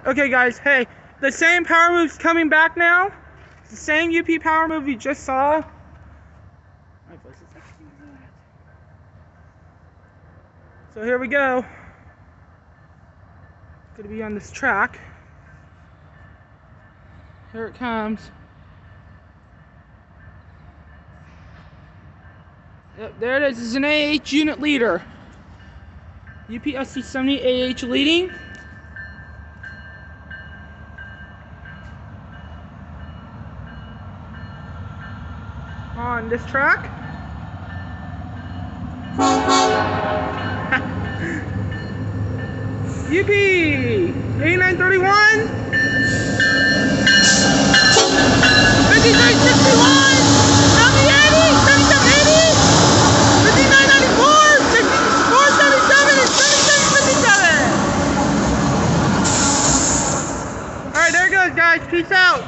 Okay, guys, hey, the same power move's coming back now. It's the same UP power move you just saw. My voice is like, so here we go. Gonna be on this track. Here it comes. Yep, there it is. This is an AH unit leader. UPSC 70 AH leading. On this track. UP 8931. 5361. 7080. 7780. 5994. 6477 and 7757. Alright, there it goes, guys. Peace out.